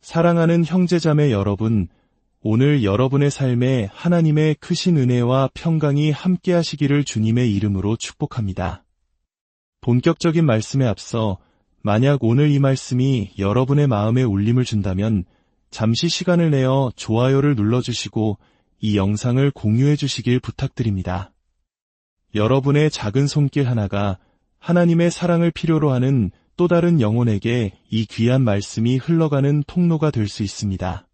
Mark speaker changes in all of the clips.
Speaker 1: 사랑하는 형제자매 여러분, 오늘 여러분의 삶에 하나님의 크신 은혜와 평강이 함께하시기를 주님의 이름으로 축복합니다. 본격적인 말씀에 앞서 만약 오늘 이 말씀이 여러분의 마음에 울림을 준다면 잠시 시간을 내어 좋아요를 눌러주시고 이 영상을 공유해 주시길 부탁드립니다. 여러분의 작은 손길 하나가 하나님의 사랑을 필요로 하는 또 다른 영혼에게 이 귀한 말씀이 흘러가는 통로가 될 수 있습니다.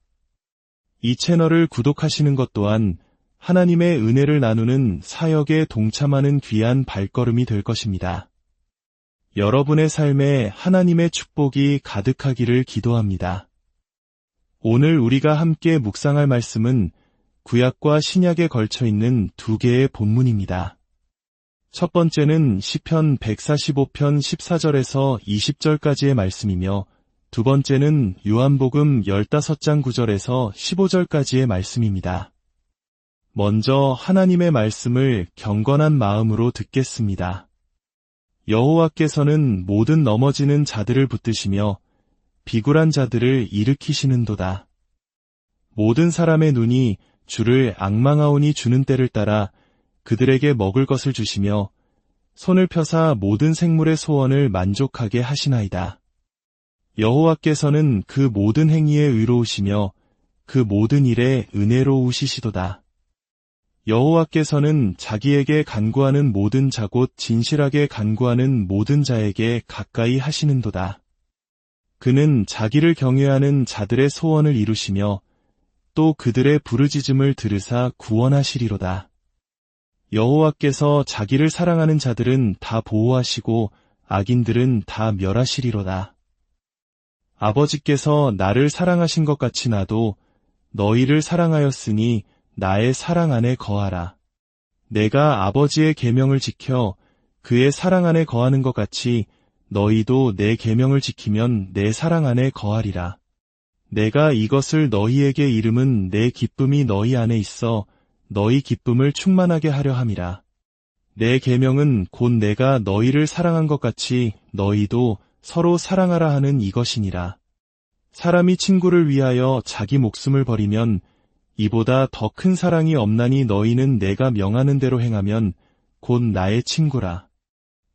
Speaker 1: 이 채널을 구독하시는 것 또한 하나님의 은혜를 나누는 사역에 동참하는 귀한 발걸음이 될 것입니다. 여러분의 삶에 하나님의 축복이 가득하기를 기도합니다. 오늘 우리가 함께 묵상할 말씀은 구약과 신약에 걸쳐 있는 두 개의 본문입니다. 첫 번째는 시편 145편 14절에서 20절까지의 말씀이며 두 번째는 요한복음 15장 9절에서 15절까지의 말씀입니다. 먼저 하나님의 말씀을 경건한 마음으로 듣겠습니다. 여호와께서는 모든 넘어지는 자들을 붙드시며 비굴한 자들을 일으키시는도다. 모든 사람의 눈이 주를 앙망하오니 주는 때를 따라 그들에게 먹을 것을 주시며 손을 펴사 모든 생물의 소원을 만족하게 하시나이다. 여호와께서는 그 모든 행위에 의로우시며 그 모든 일에 은혜로우시시도다. 여호와께서는 자기에게 간구하는 모든 자 곧 진실하게 간구하는 모든 자에게 가까이 하시는도다. 그는 자기를 경외하는 자들의 소원을 이루시며 또 그들의 부르짖음을 들으사 구원하시리로다. 여호와께서 자기를 사랑하는 자들은 다 보호하시고 악인들은 다 멸하시리로다. 아버지께서 나를 사랑하신 것 같이 나도 너희를 사랑하였으니 나의 사랑 안에 거하라. 내가 아버지의 계명을 지켜 그의 사랑 안에 거하는 것 같이 너희도 내 계명을 지키면 내 사랑 안에 거하리라. 내가 이것을 너희에게 이름은 내 기쁨이 너희 안에 있어 너희 기쁨을 충만하게 하려 함이라. 내 계명은 곧 내가 너희를 사랑한 것 같이 너희도 서로 사랑하라 하는 이것이니라. 사람이 친구를 위하여 자기 목숨을 버리면 이보다 더 큰 사랑이 없나니 너희는 내가 명하는 대로 행하면 곧 나의 친구라.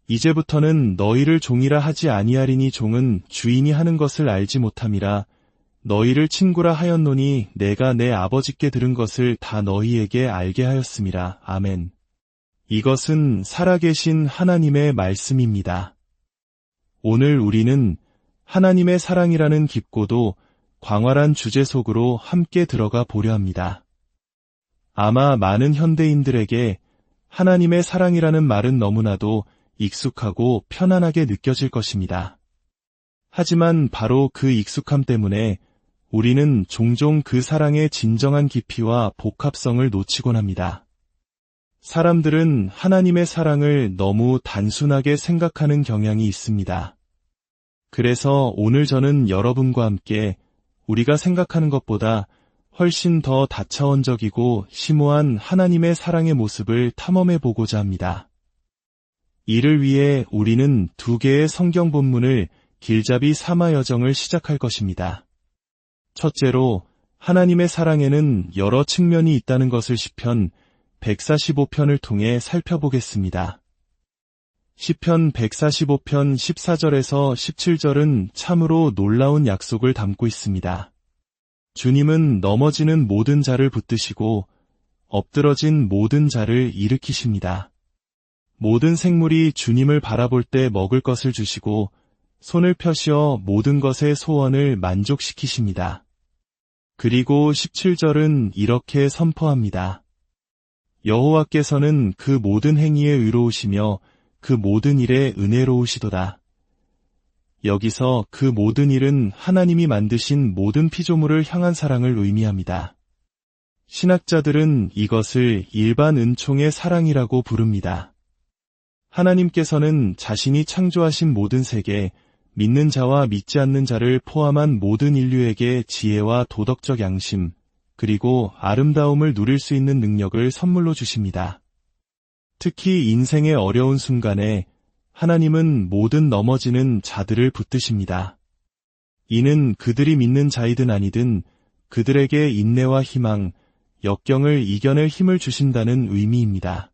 Speaker 1: 이제부터는 너희를 종이라 하지 아니하리니 종은 주인이 하는 것을 알지 못함이라. 너희를 친구라 하였노니 내가 내 아버지께 들은 것을 다 너희에게 알게 하였음이라. 아멘. 이것은 살아계신 하나님의 말씀입니다. 오늘 우리는 하나님의 사랑이라는 깊고도 광활한 주제 속으로 함께 들어가 보려 합니다. 아마 많은 현대인들에게 하나님의 사랑이라는 말은 너무나도 익숙하고 편안하게 느껴질 것입니다. 하지만 바로 그 익숙함 때문에 우리는 종종 그 사랑의 진정한 깊이와 복합성을 놓치곤 합니다. 사람들은 하나님의 사랑을 너무 단순하게 생각하는 경향이 있습니다. 그래서 오늘 저는 여러분과 함께 우리가 생각하는 것보다 훨씬 더 다차원적이고 심오한 하나님의 사랑의 모습을 탐험해 보고자 합니다. 이를 위해 우리는 두 개의 성경 본문을 길잡이 삼아 여정을 시작할 것입니다. 첫째로 하나님의 사랑에는 여러 측면이 있다는 것을 시편 145편을 통해 살펴보겠습니다. 시편 145편 14절에서 17절은 참으로 놀라운 약속을 담고 있습니다. 주님은 넘어지는 모든 자를 붙드시고 엎드러진 모든 자를 일으키십니다. 모든 생물이 주님을 바라볼 때 먹을 것을 주시고 손을 펴시어 모든 것의 소원을 만족시키십니다. 그리고 17절은 이렇게 선포합니다. 여호와께서는 그 모든 행위에 의로우시며 그 모든 일에 은혜로우시도다. 여기서 그 모든 일은 하나님이 만드신 모든 피조물을 향한 사랑을 의미합니다. 신학자들은 이것을 일반 은총의 사랑이라고 부릅니다. 하나님께서는 자신이 창조하신 모든 세계, 믿는 자와 믿지 않는 자를 포함한 모든 인류에게 지혜와 도덕적 양심, 그리고 아름다움을 누릴 수 있는 능력을 선물로 주십니다. 특히 인생의 어려운 순간에 하나님은 모든 넘어지는 자들을 붙드십니다. 이는 그들이 믿는 자이든 아니든 그들에게 인내와 희망, 역경을 이겨낼 힘을 주신다는 의미입니다.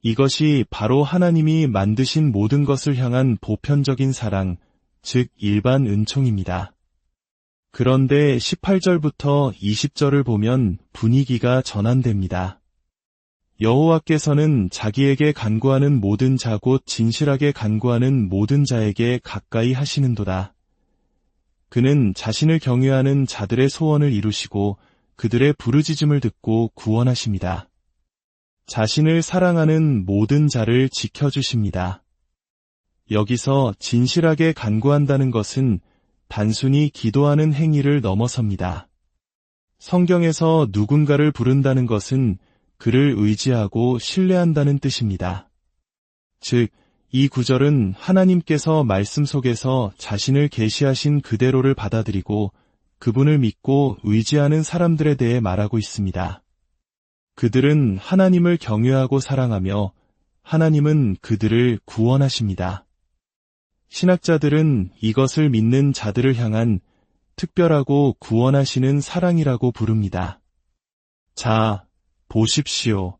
Speaker 1: 이것이 바로 하나님이 만드신 모든 것을 향한 보편적인 사랑, 즉 일반 은총입니다. 그런데 18절부터 20절을 보면 분위기가 전환됩니다. 여호와께서는 자기에게 간구하는 모든 자 곧 진실하게 간구하는 모든 자에게 가까이 하시는도다. 그는 자신을 경외하는 자들의 소원을 이루시고 그들의 부르짖음을 듣고 구원하십니다. 자신을 사랑하는 모든 자를 지켜주십니다. 여기서 진실하게 간구한다는 것은 단순히 기도하는 행위를 넘어섭니다. 성경에서 누군가를 부른다는 것은 그를 의지하고 신뢰한다는 뜻입니다. 즉, 이 구절은 하나님께서 말씀 속에서 자신을 계시하신 그대로를 받아들이고 그분을 믿고 의지하는 사람들에 대해 말하고 있습니다. 그들은 하나님을 경외하고 사랑하며 하나님은 그들을 구원하십니다. 신학자들은 이것을 믿는 자들을 향한 특별하고 구원하시는 사랑이라고 부릅니다. 자, 보십시오.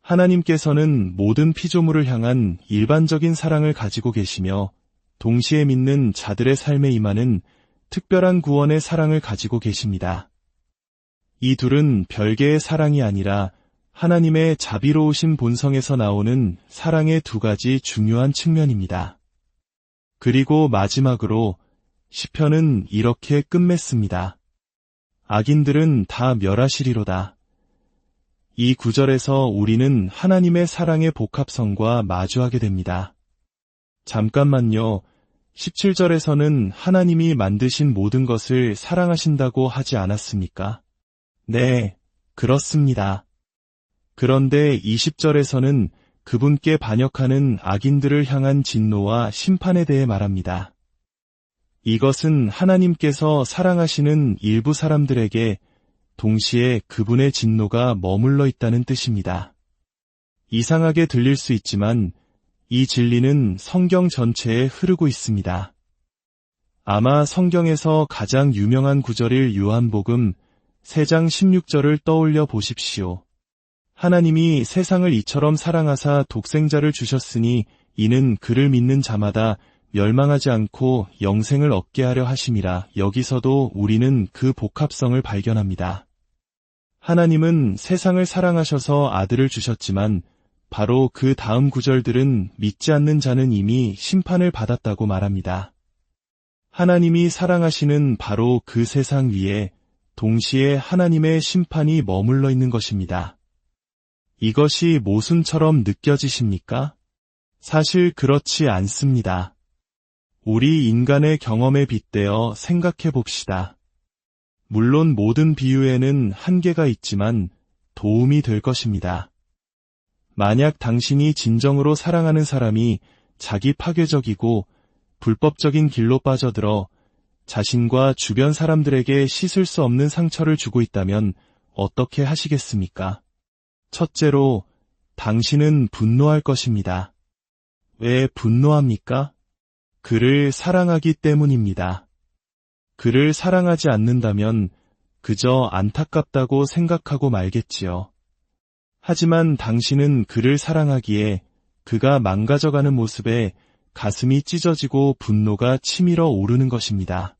Speaker 1: 하나님께서는 모든 피조물을 향한 일반적인 사랑을 가지고 계시며 동시에 믿는 자들의 삶에 임하는 특별한 구원의 사랑을 가지고 계십니다. 이 둘은 별개의 사랑이 아니라 하나님의 자비로우신 본성에서 나오는 사랑의 두 가지 중요한 측면입니다. 그리고 마지막으로 시편은 이렇게 끝맺습니다. 악인들은 다 멸하시리로다. 이 구절에서 우리는 하나님의 사랑의 복합성과 마주하게 됩니다. 잠깐만요. 17절에서는 하나님이 만드신 모든 것을 사랑하신다고 하지 않았습니까? 네, 그렇습니다. 그런데 20절에서는 그분께 반역하는 악인들을 향한 진노와 심판에 대해 말합니다. 이것은 하나님께서 사랑하시는 일부 사람들에게 동시에 그분의 진노가 머물러 있다는 뜻입니다. 이상하게 들릴 수 있지만 이 진리는 성경 전체에 흐르고 있습니다. 아마 성경에서 가장 유명한 구절일 요한복음 3장 16절을 떠올려 보십시오. 하나님이 세상을 이처럼 사랑하사 독생자를 주셨으니 이는 그를 믿는 자마다 멸망하지 않고 영생을 얻게 하려 하심이라. 여기서도 우리는 그 복합성을 발견합니다. 하나님은 세상을 사랑하셔서 아들을 주셨지만 바로 그 다음 구절들은 믿지 않는 자는 이미 심판을 받았다고 말합니다. 하나님이 사랑하시는 바로 그 세상 위에 동시에 하나님의 심판이 머물러 있는 것입니다. 이것이 모순처럼 느껴지십니까? 사실 그렇지 않습니다. 우리 인간의 경험에 빗대어 생각해 봅시다. 물론 모든 비유에는 한계가 있지만 도움이 될 것입니다. 만약 당신이 진정으로 사랑하는 사람이 자기 파괴적이고 불법적인 길로 빠져들어 자신과 주변 사람들에게 씻을 수 없는 상처를 주고 있다면 어떻게 하시겠습니까? 첫째로, 당신은 분노할 것입니다. 왜 분노합니까? 그를 사랑하기 때문입니다. 그를 사랑하지 않는다면 그저 안타깝다고 생각하고 말겠지요. 하지만 당신은 그를 사랑하기에 그가 망가져가는 모습에 가슴이 찢어지고 분노가 치밀어 오르는 것입니다.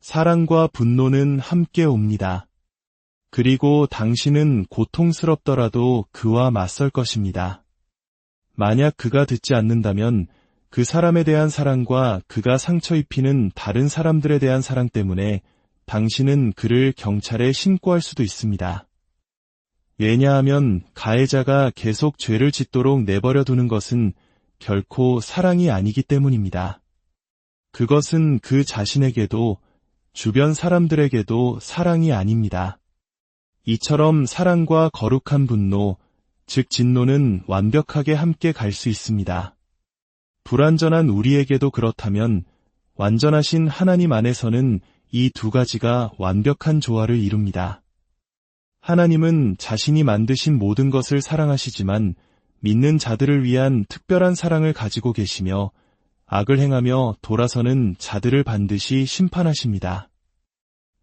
Speaker 1: 사랑과 분노는 함께 옵니다. 그리고 당신은 고통스럽더라도 그와 맞설 것입니다. 만약 그가 듣지 않는다면 그 사람에 대한 사랑과 그가 상처 입히는 다른 사람들에 대한 사랑 때문에 당신은 그를 경찰에 신고할 수도 있습니다. 왜냐하면 가해자가 계속 죄를 짓도록 내버려 두는 것은 결코 사랑이 아니기 때문입니다. 그것은 그 자신에게도 주변 사람들에게도 사랑이 아닙니다. 이처럼 사랑과 거룩한 분노, 즉 진노는 완벽하게 함께 갈 수 있습니다. 불완전한 우리에게도 그렇다면 완전하신 하나님 안에서는 이 두 가지가 완벽한 조화를 이룹니다. 하나님은 자신이 만드신 모든 것을 사랑하시지만 믿는 자들을 위한 특별한 사랑을 가지고 계시며 악을 행하며 돌아서는 자들을 반드시 심판하십니다.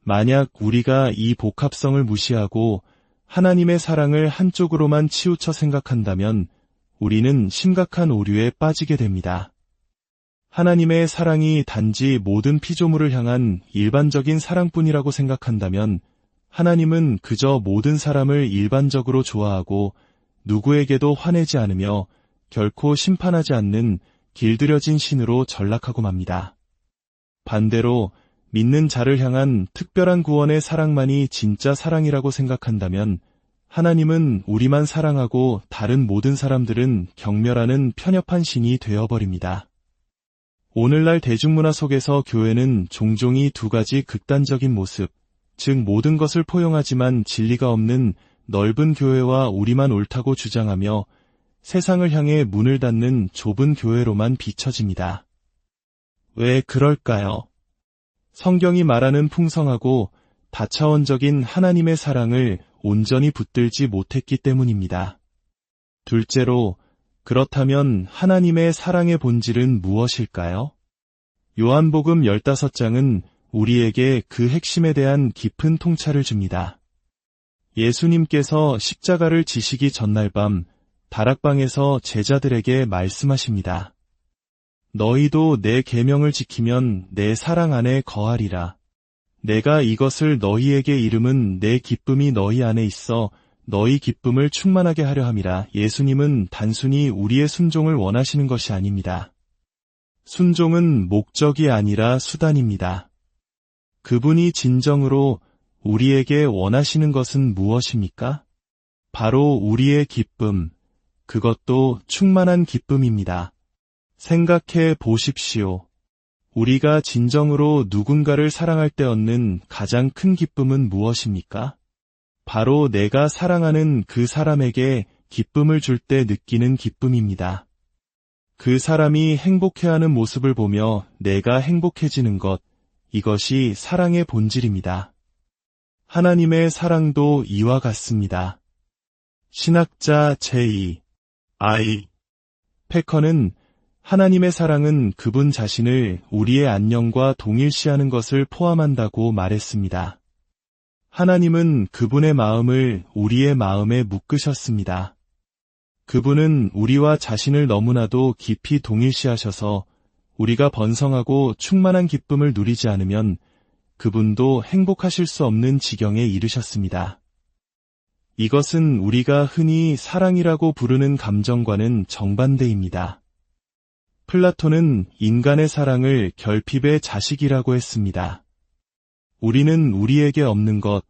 Speaker 1: 만약 우리가 이 복합성을 무시하고 하나님의 사랑을 한쪽으로만 치우쳐 생각한다면 우리는 심각한 오류에 빠지게 됩니다. 하나님의 사랑이 단지 모든 피조물을 향한 일반적인 사랑뿐이라고 생각한다면 하나님은 그저 모든 사람을 일반적으로 좋아하고 누구에게도 화내지 않으며 결코 심판하지 않는 길들여진 신으로 전락하고 맙니다. 반대로 믿는 자를 향한 특별한 구원의 사랑만이 진짜 사랑이라고 생각한다면 하나님은 우리만 사랑하고 다른 모든 사람들은 경멸하는 편협한 신이 되어버립니다. 오늘날 대중문화 속에서 교회는 종종 이 두 가지 극단적인 모습, 즉 모든 것을 포용하지만 진리가 없는 넓은 교회와 우리만 옳다고 주장하며 세상을 향해 문을 닫는 좁은 교회로만 비춰집니다. 왜 그럴까요? 성경이 말하는 풍성하고 다차원적인 하나님의 사랑을 온전히 붙들지 못했기 때문입니다. 둘째로, 그렇다면 하나님의 사랑의 본질은 무엇일까요? 요한복음 15장은 우리에게 그 핵심에 대한 깊은 통찰을 줍니다. 예수님께서 십자가를 지시기 전날 밤 다락방에서 제자들에게 말씀하십니다. 너희도 내 계명을 지키면 내 사랑 안에 거하리라. 내가 이것을 너희에게 이름은 내 기쁨이 너희 안에 있어 너희 기쁨을 충만하게 하려 함이라. 예수님은 단순히 우리의 순종을 원하시는 것이 아닙니다. 순종은 목적이 아니라 수단입니다. 그분이 진정으로 우리에게 원하시는 것은 무엇입니까? 바로 우리의 기쁨, 그것도 충만한 기쁨입니다. 생각해 보십시오. 우리가 진정으로 누군가를 사랑할 때 얻는 가장 큰 기쁨은 무엇입니까? 바로 내가 사랑하는 그 사람에게 기쁨을 줄 때 느끼는 기쁨입니다. 그 사람이 행복해하는 모습을 보며 내가 행복해지는 것, 이것이 사랑의 본질입니다. 하나님의 사랑도 이와 같습니다. 신학자 J.I. 패커는 하나님의 사랑은 그분 자신을 우리의 안녕과 동일시하는 것을 포함한다고 말했습니다. 하나님은 그분의 마음을 우리의 마음에 묶으셨습니다. 그분은 우리와 자신을 너무나도 깊이 동일시하셔서 우리가 번성하고 충만한 기쁨을 누리지 않으면 그분도 행복하실 수 없는 지경에 이르셨습니다. 이것은 우리가 흔히 사랑이라고 부르는 감정과는 정반대입니다. 플라톤은 인간의 사랑을 결핍의 자식이라고 했습니다. 우리는 우리에게 없는 것,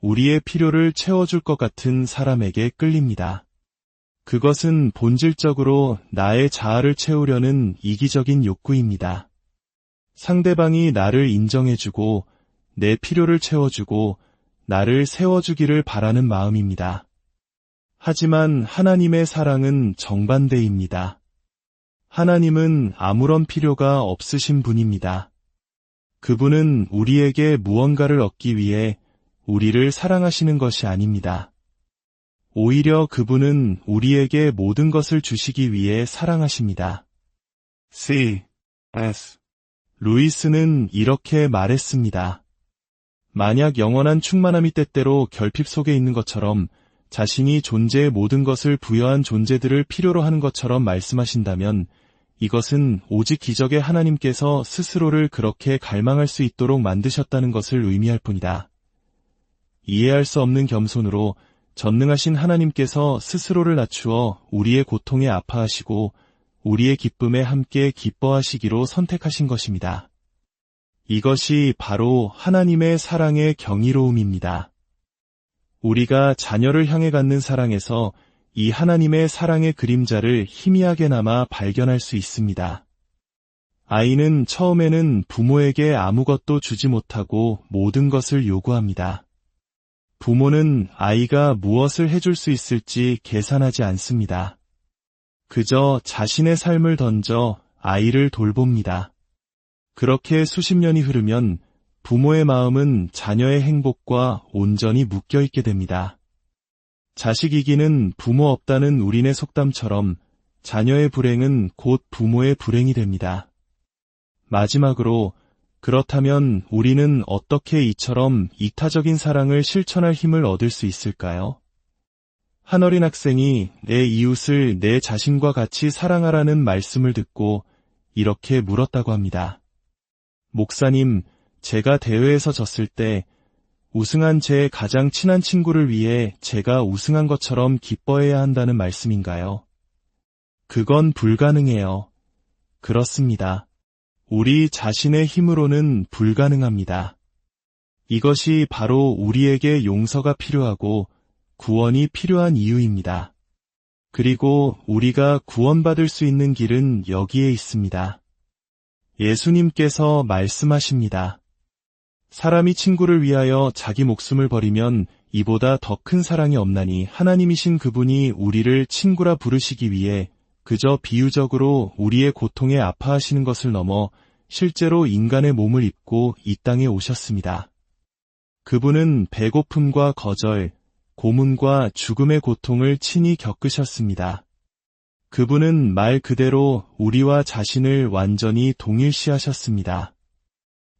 Speaker 1: 우리의 필요를 채워줄 것 같은 사람에게 끌립니다. 그것은 본질적으로 나의 자아를 채우려는 이기적인 욕구입니다. 상대방이 나를 인정해주고 내 필요를 채워주고 나를 세워주기를 바라는 마음입니다. 하지만 하나님의 사랑은 정반대입니다. 하나님은 아무런 필요가 없으신 분입니다. 그분은 우리에게 무언가를 얻기 위해 우리를 사랑하시는 것이 아닙니다. 오히려 그분은 우리에게 모든 것을 주시기 위해 사랑하십니다. C.S. 루이스는 이렇게 말했습니다. 만약 영원한 충만함이 때때로 결핍 속에 있는 것처럼 자신이 존재의 모든 것을 부여한 존재들을 필요로 하는 것처럼 말씀하신다면 이것은 오직 기적의 하나님께서 스스로를 그렇게 갈망할 수 있도록 만드셨다는 것을 의미할 뿐이다. 이해할 수 없는 겸손으로 전능하신 하나님께서 스스로를 낮추어 우리의 고통에 아파하시고 우리의 기쁨에 함께 기뻐하시기로 선택하신 것입니다. 이것이 바로 하나님의 사랑의 경이로움입니다. 우리가 자녀를 향해 갖는 사랑에서 이 하나님의 사랑의 그림자를 희미하게나마 발견할 수 있습니다. 아이는 처음에는 부모에게 아무것도 주지 못하고 모든 것을 요구합니다. 부모는 아이가 무엇을 해줄 수 있을지 계산하지 않습니다. 그저 자신의 삶을 던져 아이를 돌봅니다. 그렇게 수십 년이 흐르면 부모의 마음은 자녀의 행복과 온전히 묶여있게 됩니다. 자식이기는 부모 없다는 우리네 속담처럼 자녀의 불행은 곧 부모의 불행이 됩니다. 마지막으로, 그렇다면 우리는 어떻게 이처럼 이타적인 사랑을 실천할 힘을 얻을 수 있을까요? 한 어린 학생이 내 이웃을 내 자신과 같이 사랑하라는 말씀을 듣고 이렇게 물었다고 합니다. 목사님, 제가 대회에서 졌을 때 우승한 제 가장 친한 친구를 위해 제가 우승한 것처럼 기뻐해야 한다는 말씀인가요? 그건 불가능해요. 그렇습니다. 우리 자신의 힘으로는 불가능합니다. 이것이 바로 우리에게 용서가 필요하고 구원이 필요한 이유입니다. 그리고 우리가 구원받을 수 있는 길은 여기에 있습니다. 예수님께서 말씀하십니다. 사람이 친구를 위하여 자기 목숨을 버리면 이보다 더 큰 사랑이 없나니 하나님이신 그분이 우리를 친구라 부르시기 위해 그저 비유적으로 우리의 고통에 아파하시는 것을 넘어 실제로 인간의 몸을 입고 이 땅에 오셨습니다. 그분은 배고픔과 거절, 고문과 죽음의 고통을 친히 겪으셨습니다. 그분은 말 그대로 우리와 자신을 완전히 동일시하셨습니다.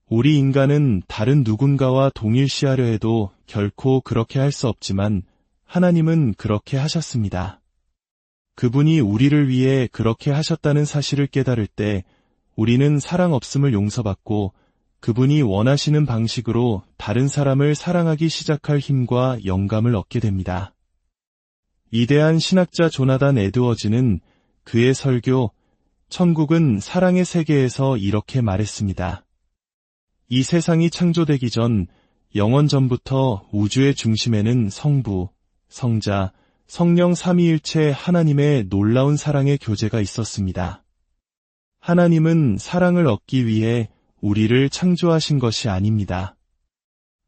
Speaker 1: 우리 인간은 다른 누군가와 동일시하려 해도 결코 그렇게 할 수 없지만 하나님은 그렇게 하셨습니다. 그분이 우리를 위해 그렇게 하셨다는 사실을 깨달을 때 우리는 사랑 없음을 용서받고 그분이 원하시는 방식으로 다른 사람을 사랑하기 시작할 힘과 영감을 얻게 됩니다. 위대한 신학자 조나단 에드워즈는 그의 설교 천국은 사랑의 세계에서 이렇게 말했습니다. 이 세상이 창조되기 전 영원 전부터 우주의 중심에는 성부, 성자, 성령 삼위일체 하나님의 놀라운 사랑의 교제가 있었습니다. 하나님은 사랑을 얻기 위해 우리를 창조하신 것이 아닙니다.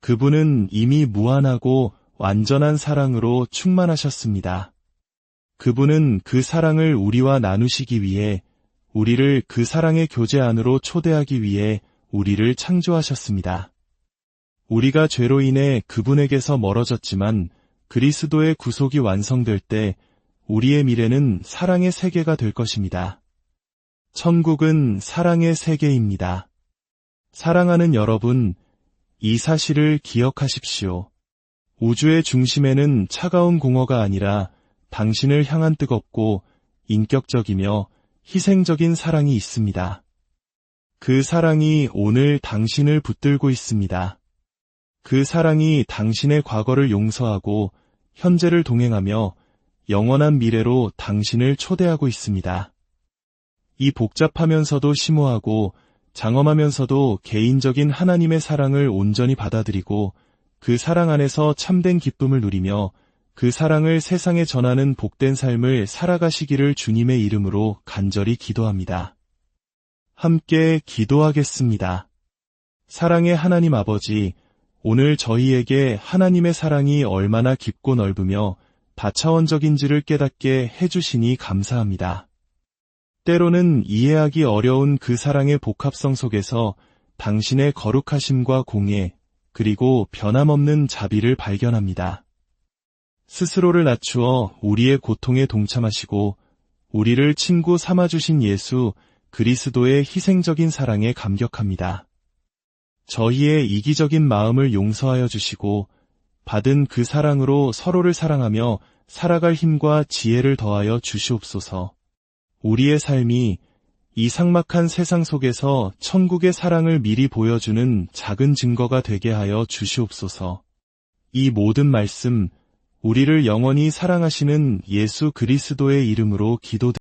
Speaker 1: 그분은 이미 무한하고 완전한 사랑으로 충만하셨습니다. 그분은 그 사랑을 우리와 나누시기 위해 우리를 그 사랑의 교제 안으로 초대하기 위해 우리를 창조하셨습니다. 우리가 죄로 인해 그분에게서 멀어졌지만 그리스도의 구속이 완성될 때 우리의 미래는 사랑의 세계가 될 것입니다. 천국은 사랑의 세계입니다. 사랑하는 여러분, 이 사실을 기억하십시오. 우주의 중심에는 차가운 공허가 아니라 당신을 향한 뜨겁고 인격적이며 희생적인 사랑이 있습니다. 그 사랑이 오늘 당신을 붙들고 있습니다. 그 사랑이 당신의 과거를 용서하고 현재를 동행하며 영원한 미래로 당신을 초대하고 있습니다. 이 복잡하면서도 심오하고 장엄하면서도 개인적인 하나님의 사랑을 온전히 받아들이고 그 사랑 안에서 참된 기쁨을 누리며 그 사랑을 세상에 전하는 복된 삶을 살아가시기를 주님의 이름으로 간절히 기도합니다. 함께 기도하겠습니다. 사랑의 하나님 아버지, 오늘 저희에게 하나님의 사랑이 얼마나 깊고 넓으며 다차원적인지를 깨닫게 해주시니 감사합니다. 때로는 이해하기 어려운 그 사랑의 복합성 속에서 당신의 거룩하심과 공의, 그리고 변함없는 자비를 발견합니다. 스스로를 낮추어 우리의 고통에 동참하시고 우리를 친구 삼아주신 예수 그리스도의 희생적인 사랑에 감격합니다. 저희의 이기적인 마음을 용서하여 주시고 받은 그 사랑으로 서로를 사랑하며 살아갈 힘과 지혜를 더하여 주시옵소서. 우리의 삶이 이 삭막한 세상 속에서 천국의 사랑을 미리 보여주는 작은 증거가 되게 하여 주시옵소서. 이 모든 말씀, 우리를 영원히 사랑하시는 예수 그리스도의 이름으로 기도드립니다.